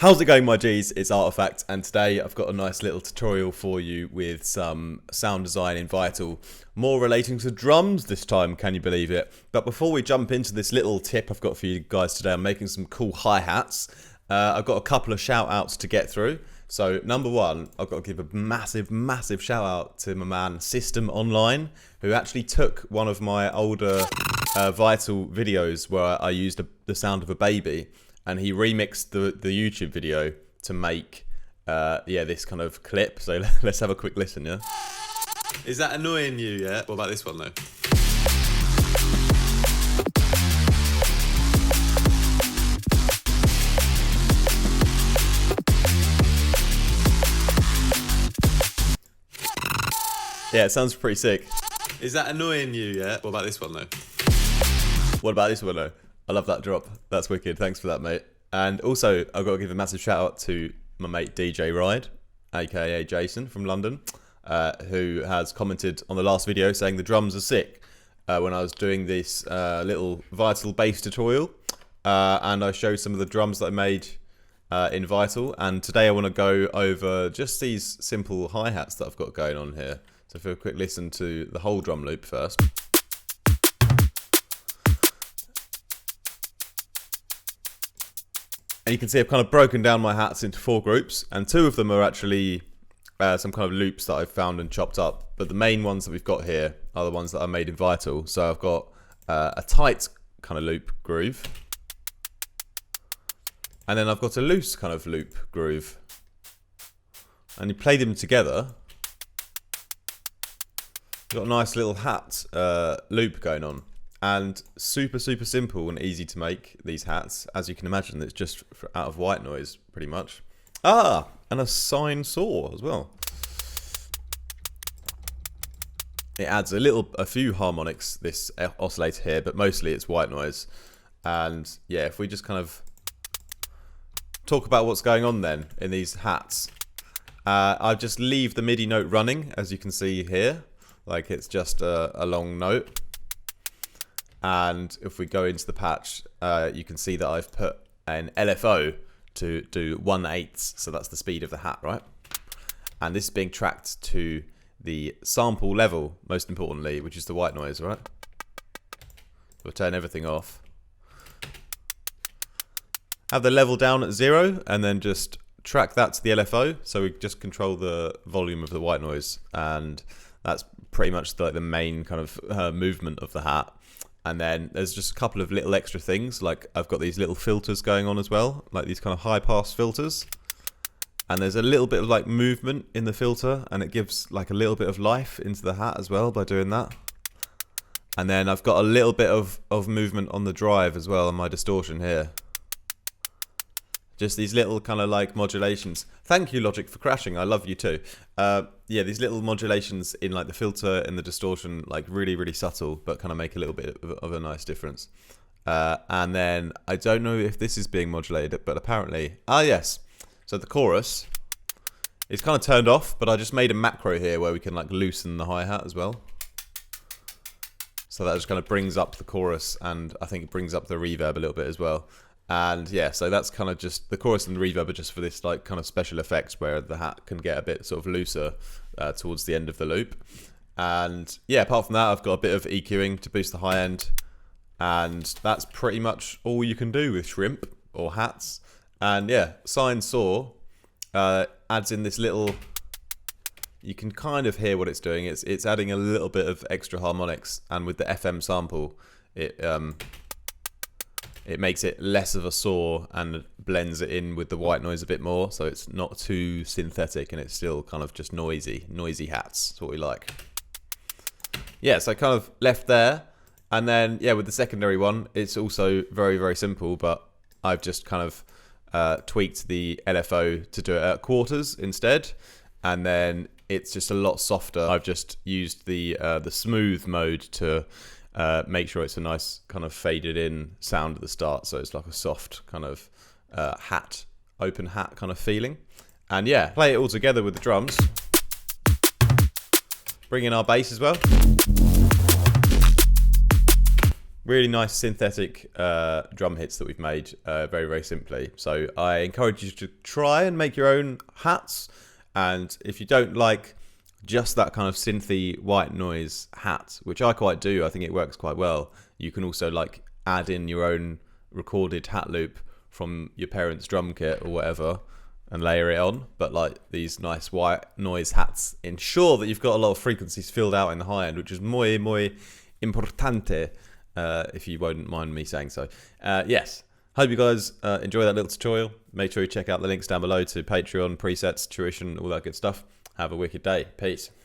How's it going, my G's? It's Artifact, and today I've got a nice little tutorial for you with some sound design in Vital, more relating to drums this time, can you believe it? But before we jump into this little tip I've got for you guys today, I'm making some cool hi-hats. I've got a couple of shout-outs to get through. So number one, I've got to give a massive shout-out to my man System Online, who actually took one of my older Vital videos where I used the sound of a baby, and he remixed the YouTube video to make this kind of clip. So let's have a quick listen, yeah? Is that annoying you, yeah? What about this one though? Yeah, it sounds pretty sick. Is that annoying you, yeah? What about this one though? What about this one though? I love that drop. That's wicked. Thanks for that, mate. And also, I've got to give a massive shout out to my mate DJ Ride, aka Jason from London, who has commented on the last video saying the drums are sick when I was doing this little Vital bass tutorial. And I showed some of the drums that I made in Vital. And today I want to go over just these simple hi-hats that I've got going on here. So for a quick listen to the whole drum loop first. And you can see I've kind of broken down my hats into 4 groups, and 2 of them are actually some kind of loops that I've found and chopped up. But the main ones that we've got here are the ones that I made in Vital. So I've got a tight kind of loop groove, and then I've got a loose kind of loop groove. And you play them together, you've got a nice little hat loop going on. And super simple and easy to make these hats. As you can imagine, it's just out of white noise, pretty much. Ah, and a sine saw as well. It adds a few harmonics, this oscillator here, but mostly it's white noise. And yeah, if we just kind of talk about what's going on then in these hats. I just leave the MIDI note running, as you can see here. Like it's just a long note. And if we go into the patch, you can see that I've put an LFO to do 1/8, so that's the speed of the hat, right? And this is being tracked to the sample level, most importantly, which is the white noise, right? We'll turn everything off. Have the level down at 0, and then just track that to the LFO, so we just control the volume of the white noise, and that's pretty much the main kind of movement of the hat. And then there's just a couple of little extra things, like I've got these little filters going on as well, like these kind of high pass filters. And there's a little bit of like movement in the filter, and it gives like a little bit of life into the hat as well by doing that. And then I've got a little bit of movement on the drive as well on my distortion here. Just these little kind of like modulations. Thank you, Logic, for crashing. I love you too. Yeah, these little modulations in like the filter and the distortion, like really subtle, but kind of make a little bit of a nice difference. And then I don't know if this is being modulated, but apparently, yes. So the chorus is kind of turned off, but I just made a macro here where we can like loosen the hi-hat as well. So that just kind of brings up the chorus, and I think it brings up the reverb a little bit as well. And yeah, so that's kind of just the chorus and the reverb are just for this like kind of special effects where the hat can get a bit sort of looser towards the end of the loop. And yeah, apart from that, I've got a bit of EQing to boost the high end, and that's pretty much all you can do with shrimp or hats. And yeah, sine saw adds in this little, you can kind of hear what it's doing. It's adding a little bit of extra harmonics, and with the FM sample, it makes it less of a saw and blends it in with the white noise a bit more, so it's not too synthetic and it's still kind of just noisy hats. That's what we like. Yeah, so I kind of left there, and then yeah, with the secondary one, it's also very simple, but I've just kind of tweaked the LFO to do it at quarters instead, and then it's just a lot softer. I've just used the smooth mode to make sure it's a nice kind of faded in sound at the start, so it's like a soft kind of open hat kind of feeling. And yeah, play it all together with the drums. Bring in our bass as well. really nice synthetic drum hits that we've made very, very simply. So I encourage you to try and make your own hats. And if you don't like just that kind of synthy white noise hat, which I quite do, I think it works quite well, you can also like add in your own recorded hat loop from your parents' drum kit or whatever and layer it on. But like these nice white noise hats ensure that you've got a lot of frequencies filled out in the high end, which is muy importante, if you won't mind me saying so. Yes, hope you guys enjoy that little tutorial. Make sure you check out the links down below to Patreon, presets, tuition, all that good stuff. Have a wicked day. Peace.